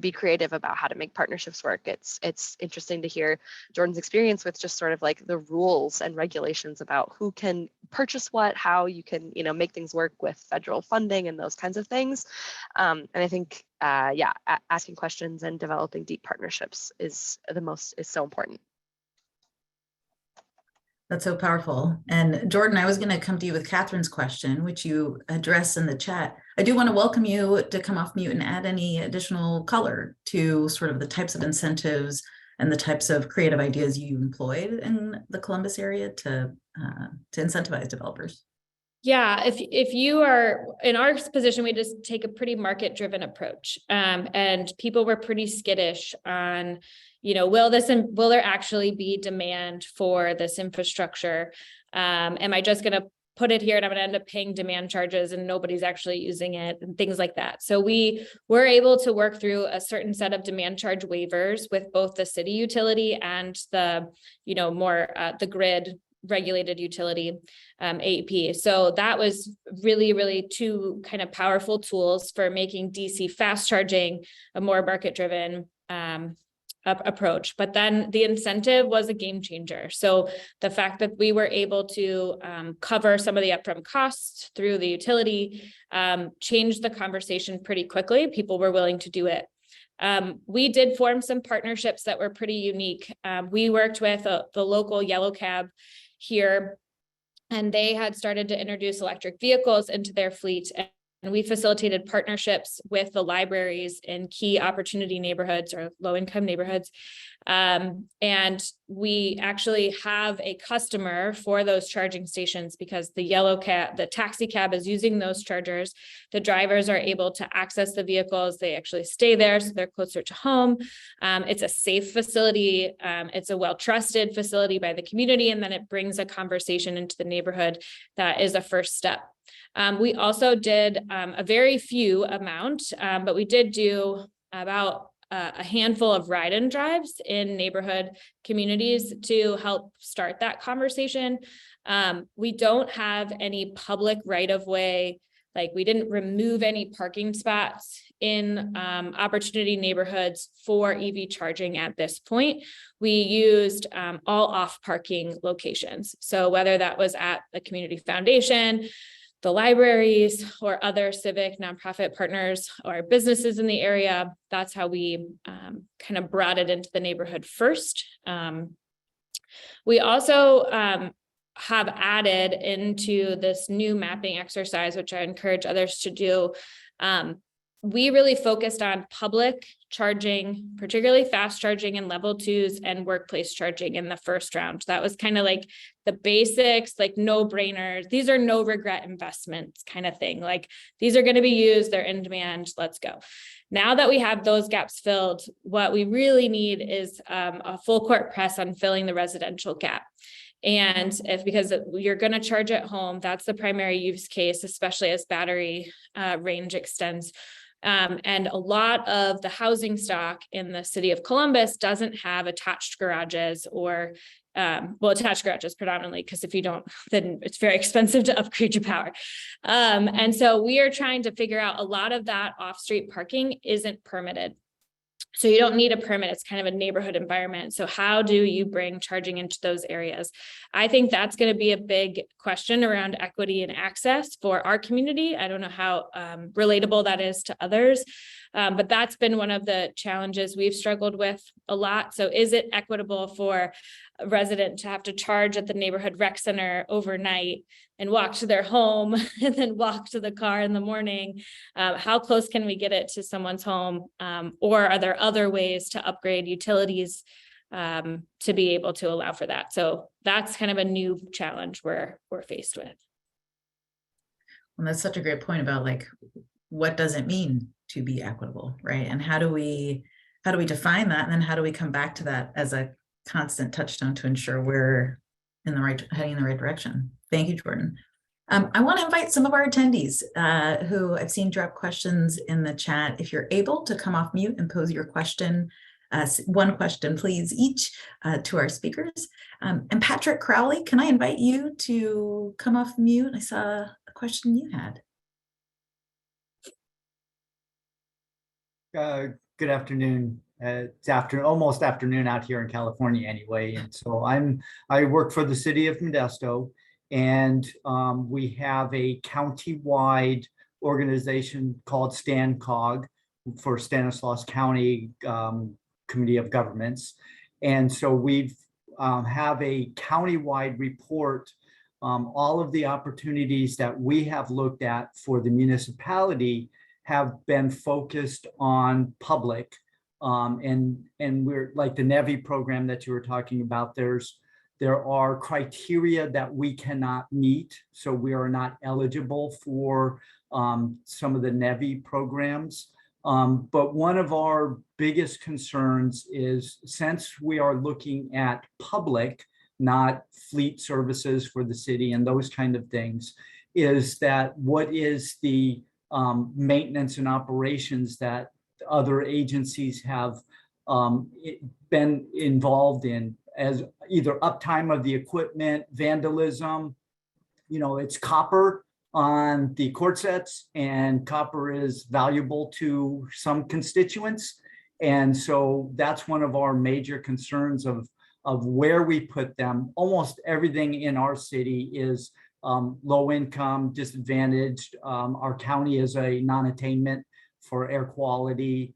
Speaker 3: be creative about how to make partnerships work. It's interesting to hear Jordan's experience with just sort of like the rules and regulations about who can purchase what, how you can, make things work with federal funding and those kinds of things. And I think, asking questions and developing deep partnerships is so important.
Speaker 1: That's so powerful. And Jordan, I was going to come to you with Catherine's question, which you address in the chat. I do want to welcome you to come off mute and add any additional color to sort of the types of incentives and the types of creative ideas you employed in the Columbus area to incentivize developers.
Speaker 4: Yeah, if you are in our position, we just take a pretty market-driven approach, and people were pretty skittish on, will there actually be demand for this infrastructure? Am I just going to put it here and I'm going to end up paying demand charges and nobody's actually using it and things like that? So we were able to work through a certain set of demand charge waivers with both the city utility and the, the grid regulated utility, AEP. So that was really, really two kind of powerful tools for making DC fast charging a more market-driven approach. But then the incentive was a game changer. So the fact that we were able to cover some of the upfront costs through the utility changed the conversation pretty quickly. People were willing to do it. We did form some partnerships that were pretty unique. We worked with the local yellow cab here, and they had started to introduce electric vehicles into their fleet. And we facilitated partnerships with the libraries in key opportunity neighborhoods or low-income neighborhoods. And we actually have a customer for those charging stations because the taxi cab is using those chargers. The drivers are able to access the vehicles. They actually stay there, so they're closer to home. It's a safe facility. It's a well-trusted facility by the community. And then it brings a conversation into the neighborhood that is a first step. We also did a very few amount, but we did do about a handful of ride-in drives in neighborhood communities to help start that conversation. We don't have any public right-of-way, like we didn't remove any parking spots in opportunity neighborhoods for EV charging at this point. We used all off parking locations. So whether that was at the community foundation, the libraries, or other civic nonprofit partners or businesses in the area, that's how we kind of brought it into the neighborhood first. We also have added into this new mapping exercise, which I encourage others to do. We really focused on public charging, particularly fast charging and level 2s and workplace charging in the first round. That was kind of like the basics, like no brainers. These are no regret investments kind of thing. Like these are going to be used, they're in demand, let's go. Now that we have those gaps filled, what we really need is a full court press on filling the residential gap. And because you're going to charge at home, that's the primary use case, especially as battery range extends. And a lot of the housing stock in the city of Columbus doesn't have attached garages or, attached garages predominantly, because if you don't, then it's very expensive to upgrade your power. And so we are trying to figure out a lot of that off-street parking isn't permitted. So you don't need a permit. It's kind of a neighborhood environment. So how do you bring charging into those areas? I think that's going to be a big question around equity and access for our community. I don't know how relatable that is to others, but that's been one of the challenges we've struggled with a lot. So is it equitable for a resident to have to charge at the neighborhood rec center overnight and walk to their home and then walk to the car in the morning? How close can we get it to someone's home? Or are there other ways to upgrade utilities to be able to allow for that? So that's kind of a new challenge we're faced with.
Speaker 1: Well, that's such a great point about like, what does it mean to be equitable, right? And how do we define that? And then how do we come back to that as a constant touchstone to ensure we're heading in the right direction? Thank you, Jordan. I want to invite some of our attendees who I've seen drop questions in the chat. If you're able to come off mute and pose your question, one question, please, each to our speakers. And Patrick Crowley, can I invite you to come off mute? I saw a question you had.
Speaker 5: Good afternoon. It's almost afternoon out here in California anyway. And so I work for the city of Modesto, and we have a county-wide organization called StanCog for Stanislaus County Committee of Governments. And so we've have a county-wide report. All of the opportunities that we have looked at for the municipality have been focused on public. And we're like the NEVI program that you were talking about, there are criteria that we cannot meet. So we are not eligible for some of the NEVI programs. But one of our biggest concerns is, since we are looking at public, not fleet services for the city and those kind of things, is that what is the maintenance and operations that other agencies have been involved in, as either uptime of the equipment, vandalism. It's copper on the cord sets, and copper is valuable to some constituents. And so that's one of our major concerns of where we put them. Almost everything in our city is low income, disadvantaged. Our county is a non-attainment for air quality.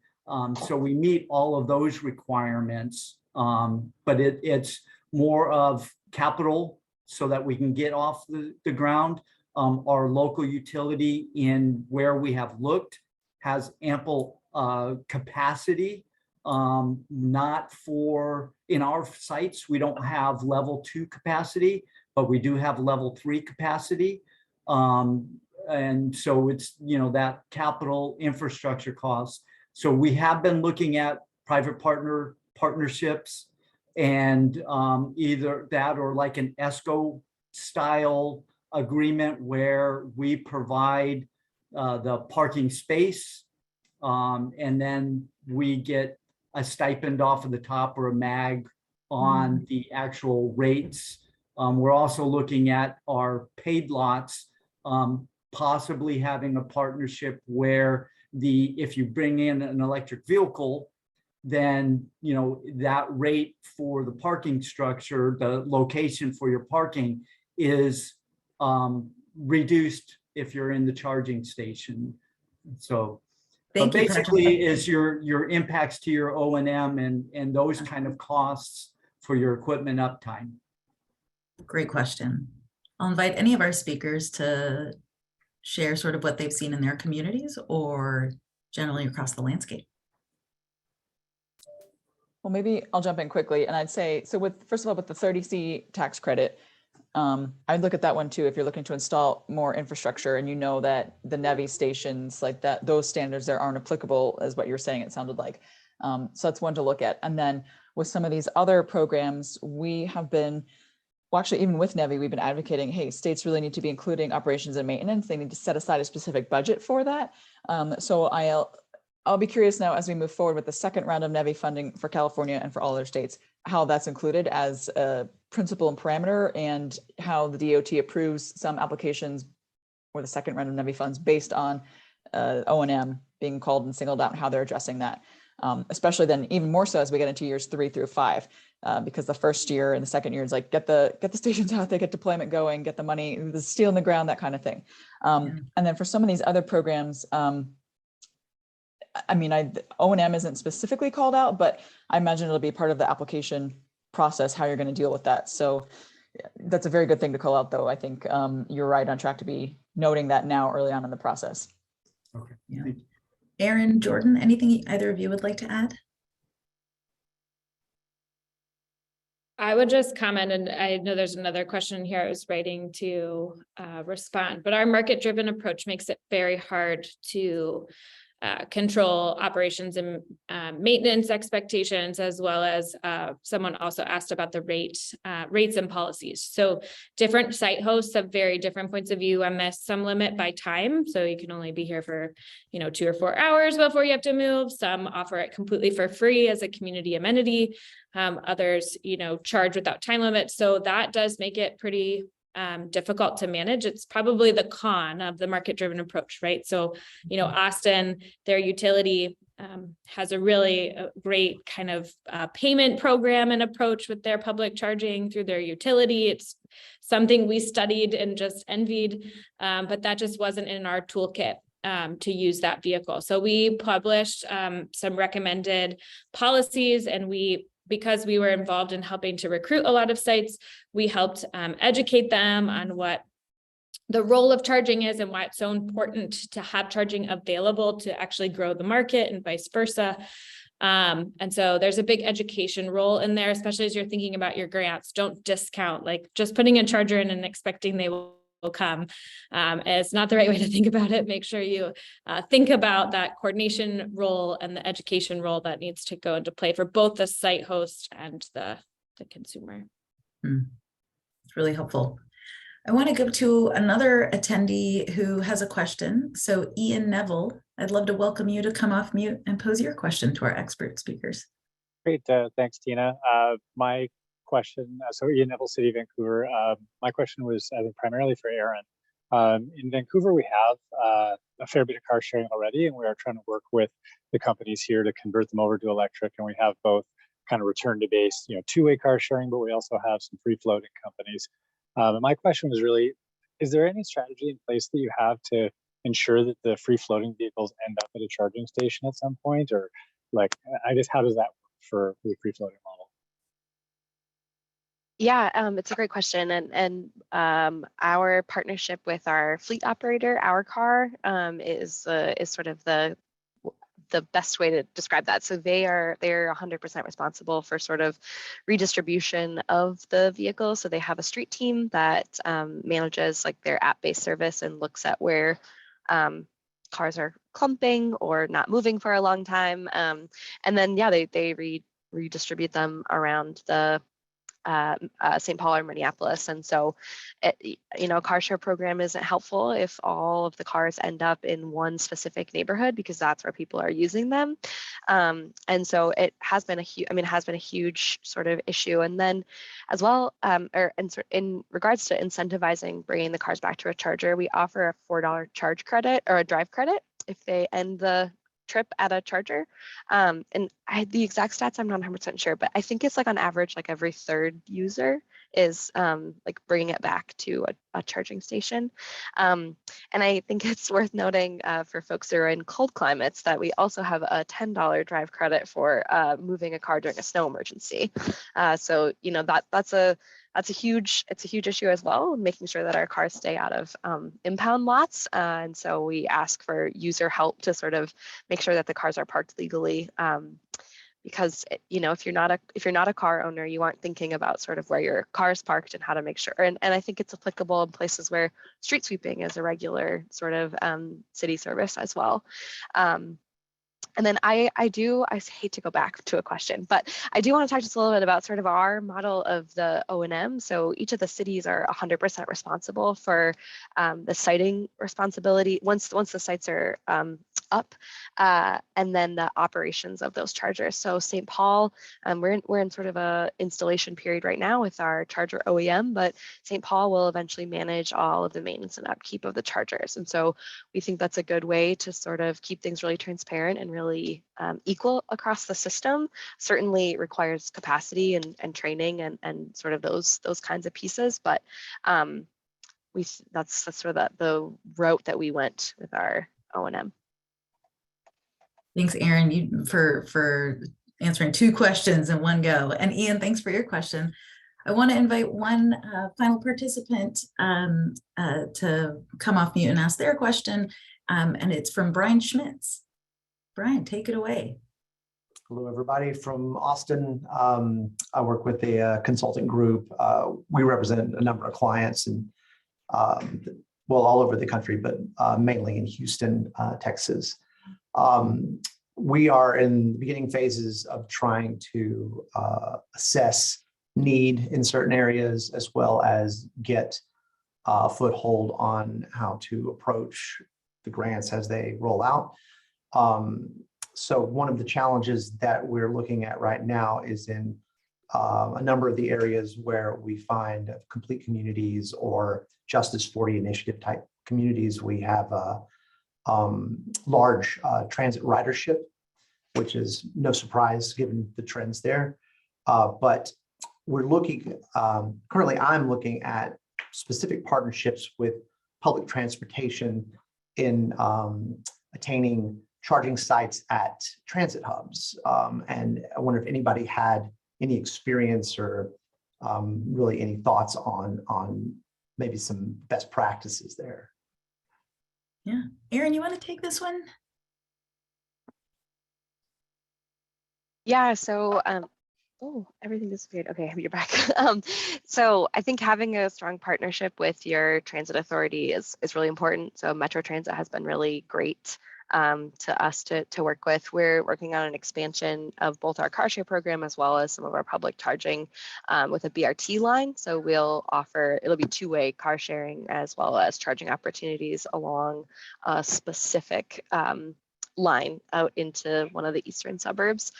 Speaker 5: So we meet all of those requirements, but it's more of capital so that we can get off the ground. Our local utility, in where we have looked, has ample capacity. Not for, in our sites, we don't have level 2 capacity, but we do have level 3 capacity. And so it's, that capital infrastructure cost. So we have been looking at private partnerships, and either that or like an ESCO style agreement where we provide the parking space, and then we get a stipend off of the top or a mag on the actual rates. We're also looking at our paid lots, possibly having a partnership where if you bring in an electric vehicle, then that rate for the parking structure, the location for your parking, is reduced if you're in the charging station. So
Speaker 1: Thank you,
Speaker 5: basically
Speaker 1: Patrick.
Speaker 5: is your impacts to your O&M and those kind of costs for your equipment uptime.
Speaker 1: Great question. I'll invite any of our speakers to share sort of what they've seen in their communities or generally across the landscape.
Speaker 2: Well, maybe I'll jump in quickly, and I'd say, so first of all, with the 30C tax credit, I'd look at that one too. If you're looking to install more infrastructure and that the NEVI stations like that, those standards there aren't applicable, as what you're saying, it sounded like. So that's one to look at. And then with some of these other programs, we have been, well, actually, even with NEVI, we've been advocating, hey, states really need to be including operations and maintenance. They need to set aside a specific budget for that. So I'll be curious now, as we move forward with the second round of NEVI funding for California and for all other states, how that's included as a principle and parameter, and how the DOT approves some applications or the second round of NEVI funds based on O&M being called and singled out, and how they're addressing that. Especially then even more so as we get into years 3 through 5, because the first year and the second year is like, get the stations out there, get deployment going, get the money, the steel in the ground, that kind of thing. And then for some of these other programs, O&M isn't specifically called out, but I imagine it'll be part of the application process, how you're going to deal with that. So that's a very good thing to call out, though. I think you're right on track to be noting that now early on in the process.
Speaker 5: Okay.
Speaker 1: Yeah. Aaron, Jordan, anything either of you would like to add?
Speaker 4: I would just comment, and I know there's another question here I was writing to respond, but our market-driven approach makes it very hard to control operations and maintenance expectations, as well as someone also asked about the rates and policies. So different site hosts have very different points of view on this. Some limit by time, so you can only be here for 2 or 4 hours before you have to move. Some offer it completely for free as a community amenity. Others charge without time limit. So that does make it pretty difficult to manage. It's probably the con of the market-driven approach, right? So, Austin, their utility has a really great kind of payment program and approach with their public charging through their utility. It's something we studied and just envied, but that just wasn't in our toolkit to use that vehicle. So we published some recommended policies, and because we were involved in helping to recruit a lot of sites, we helped educate them on what the role of charging is and why it's so important to have charging available to actually grow the market and vice versa. And so there's a big education role in there, especially as you're thinking about your grants. Don't discount, like just putting a charger in and expecting they will come. It's not the right way to think about it. Make sure you think about that coordination role and the education role that needs to go into play for both the site host and the consumer.
Speaker 1: It's really helpful. I want to go to another attendee who has a question. So Ian Neville, I'd love to welcome you to come off mute and pose your question to our expert speakers.
Speaker 6: Great, thanks, Tina. My question, so Ian Neville, City of Vancouver. My question was, I think, primarily for Aaron. In Vancouver, we have a fair bit of car sharing already, and we are trying to work with the companies here to convert them over to electric. And we have both kind of return to base, two-way car sharing, but we also have some free-floating companies. And my question was really, is there any strategy in place that you have to ensure that the free-floating vehicles end up at a charging station at some point? Or like, I guess, how does that work for the free-floating model?
Speaker 3: Yeah, it's a great question. And our partnership with our fleet operator, Our Car, is sort of the best way to describe that. So they're 100% responsible for sort of redistribution of the vehicles. So they have a street team that manages like their app-based service and looks at where cars are clumping or not moving for a long time. And then, yeah, they redistribute them around the St. Paul or Minneapolis. And so, a car share program isn't helpful if all of the cars end up in one specific neighborhood, because that's where people are using them. And so it has been a huge sort of issue. And then as well, in regards to incentivizing bringing the cars back to a charger, we offer a $4 charge credit or a drive credit if they end the trip at a charger. And the exact stats, I'm not 100% sure, but I think it's like on average, like every third user is like bringing it back to a charging station. And I think it's worth noting for folks who are in cold climates that we also have a $10 drive credit for moving a car during a snow emergency. So that's a huge issue as well, making sure that our cars stay out of impound lots. And so we ask for user help to sort of make sure that the cars are parked legally. Because if you're not a car owner, you aren't thinking about sort of where your car is parked and how to make sure. And I think it's applicable in places where street sweeping is a regular sort of city service as well. And then I hate to go back to a question, but I do want to talk just a little bit about sort of our model of the O&M. So each of the cities are 100% responsible for the siting responsibility once the sites are up, and then the operations of those chargers. So St. Paul, we're in sort of a installation period right now with our charger OEM, but St. Paul will eventually manage all of the maintenance and upkeep of the chargers. And so we think that's a good way to sort of keep things really transparent and really equal across the system. Certainly requires capacity and training and sort of those kinds of pieces, but that's sort of the route that we went with our O&M.
Speaker 1: Thanks, Aaron, for answering two questions in one go. And Ian, thanks for your question. I want to invite one final participant to come off mute and ask their question. And it's from Brian Schmitz. Brian, take it away.
Speaker 7: Hello, everybody from Austin. I work with a consulting group. We represent a number of clients and all over the country, but mainly in Houston, Texas. We are in the beginning phases of trying to assess need in certain areas, as well as get a foothold on how to approach the grants as they roll out. So one of the challenges that we're looking at right now is in a number of the areas where we find complete communities or Justice 40 initiative type communities. We have large transit ridership which is no surprise given the trends there. But we're looking, currently I'm looking at specific partnerships with public transportation in attaining charging sites at transit hubs. And I wonder if anybody had any experience or really any thoughts on maybe some best practices there.
Speaker 1: Yeah. Erin, you want to take this one?
Speaker 3: Yeah, so oh, everything disappeared. Okay, you're back. So I think having a strong partnership with your transit authority is really important. So Metro Transit has been really great to us to work with. We're working on an expansion of both our car share program as well as some of our public charging with a BRT line. So we'll offer, it'll be two-way car sharing as well as charging opportunities along a specific line out into one of the eastern suburbs.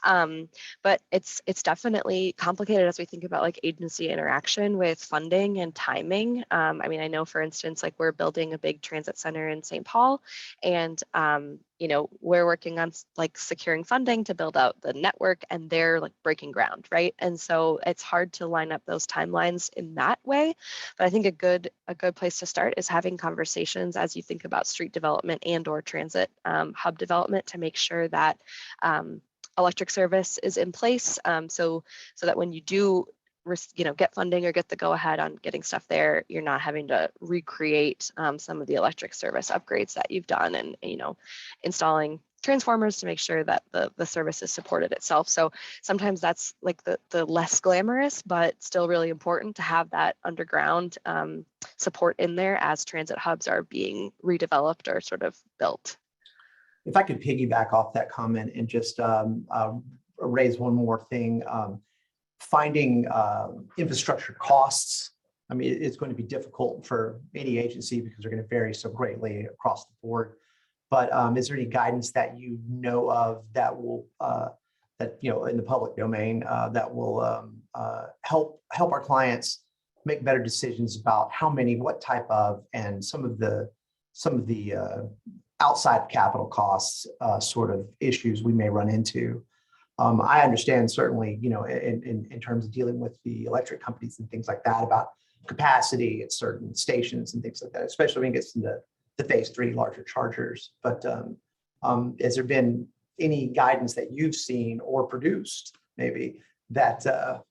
Speaker 3: But it's definitely complicated as we think about like agency interaction with funding and timing. I mean, I know, for instance, like we're building a big transit center in St. Paul, and you know, we're working on like securing funding to build out the network, and they're like breaking ground, right? And so it's hard to line up those timelines in that way. But I think a good place to start is having conversations as you think about street development and or transit hub development to make sure that electric service is in place, so that when you do get funding or get the go ahead on getting stuff there, you're not having to recreate some of the electric service upgrades that you've done, and installing transformers to make sure that the service is supported itself. So sometimes that's like the less glamorous, but still really important to have that underground support in there as transit hubs are being redeveloped or sort of built.
Speaker 7: If I could piggyback off that comment and just raise one more thing, finding infrastructure costs. I mean, it's going to be difficult for any agency because they're going to vary so greatly across the board. But is there any guidance that you know of that will, in the public domain, that will help our clients make better decisions about how many, what type of, and some of the outside capital costs sort of issues we may run into? I understand certainly, in terms of dealing with the electric companies and things like that about capacity at certain stations and things like that, especially when it gets into the phase 3 larger chargers. But has there been any guidance that you've seen or produced maybe that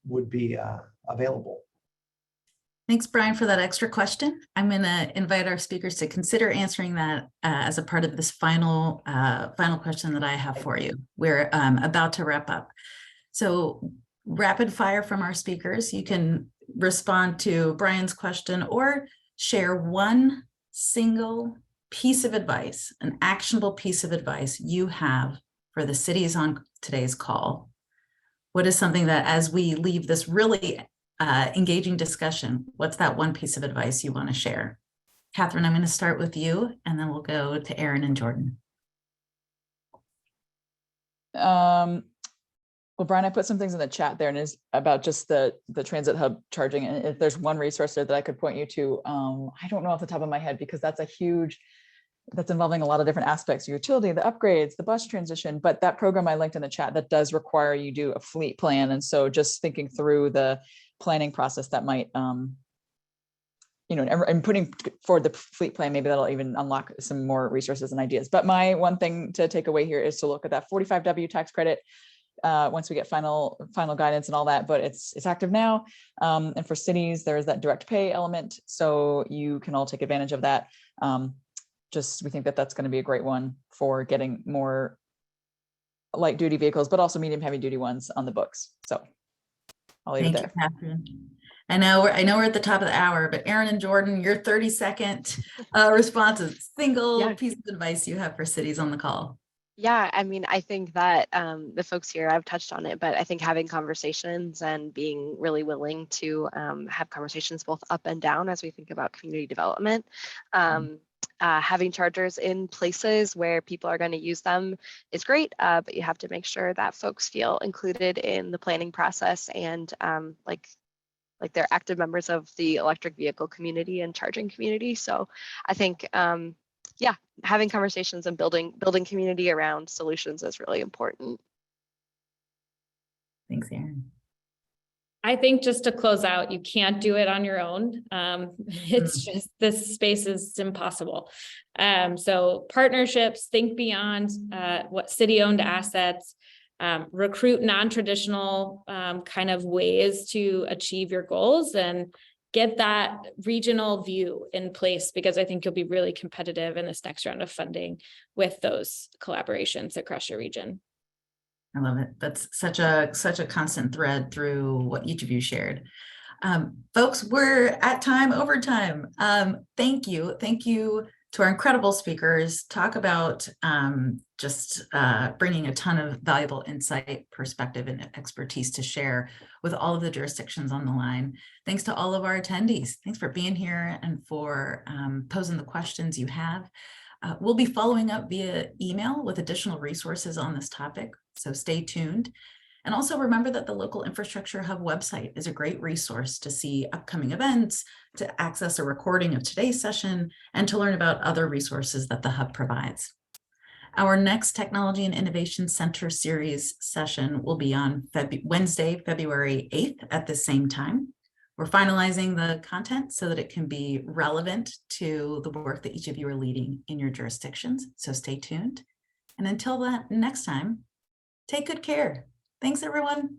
Speaker 7: would be available?
Speaker 1: Thanks, Brian, for that extra question. I'm going to invite our speakers to consider answering that as a part of this final question that I have for you. We're about to wrap up. So rapid fire from our speakers. You can respond to Brian's question or share one single piece of advice, an actionable piece of advice you have for the cities on today's call. What is something that, as we leave this really engaging discussion, what's that one piece of advice you want to share? Catherine, I'm going to start with you, and then we'll go to Erin and Jordan.
Speaker 2: Well, Brian, I put some things in the chat there, and is about just the transit hub charging. And if there's one resource there that I could point you to, I don't know off the top of my head, because that's that's involving a lot of different aspects, utility, the upgrades, the bus transition. But that program I linked in the chat, that does require you do a fleet plan. And so just thinking through the planning process that might, and putting forward the fleet plan, maybe that'll even unlock some more resources and ideas. But my one thing to take away here is to look at that 45W tax credit once we get final guidance and all that, but it's active now. And for cities, there's that direct pay element. So you can all take advantage of that. We think that that's going to be a great one for getting more light duty vehicles, but also medium heavy duty ones on the books. So I'll leave it there.
Speaker 1: Thank you, Catherine. I know we're at the top of the hour, but Erin and Jordan, your 30-second responses, single piece of advice you have for cities on the call.
Speaker 3: Yeah, I mean, I think that the folks here, I've touched on it, but I think having conversations and being really willing to have conversations both up and down as we think about community development. Having chargers in places where people are going to use them is great, but you have to make sure that folks feel included in the planning process and like they're active members of the electric vehicle community and charging community. So I think yeah, having conversations and building community around solutions is really important.
Speaker 1: Thanks, Erin.
Speaker 4: I think just to close out, you can't do it on your own. It's just, this space is impossible. So partnerships, think beyond what city-owned assets, recruit non-traditional kind of ways to achieve your goals, and get that regional view in place, because I think you'll be really competitive in this next round of funding with those collaborations across your region.
Speaker 1: I love it. That's such a constant thread through what each of you shared. Folks, we're at overtime. Thank you to our incredible speakers. Talk about bringing a ton of valuable insight, perspective, and expertise to share with all of the jurisdictions on the line. Thanks to all of our attendees. Thanks for being here and for posing the questions you have. We'll be following up via email with additional resources on this topic, so stay tuned. And also remember that the Local Infrastructure Hub website is a great resource to see upcoming events, to access a recording of today's session, and to learn about other resources that the Hub provides. Our next Technology and Innovation Center Series session will be on Wednesday, February 8th at the same time. We're finalizing the content so that it can be relevant to the work that each of you are leading in your jurisdictions. So stay tuned. And until that next time, take good care. Thanks, everyone.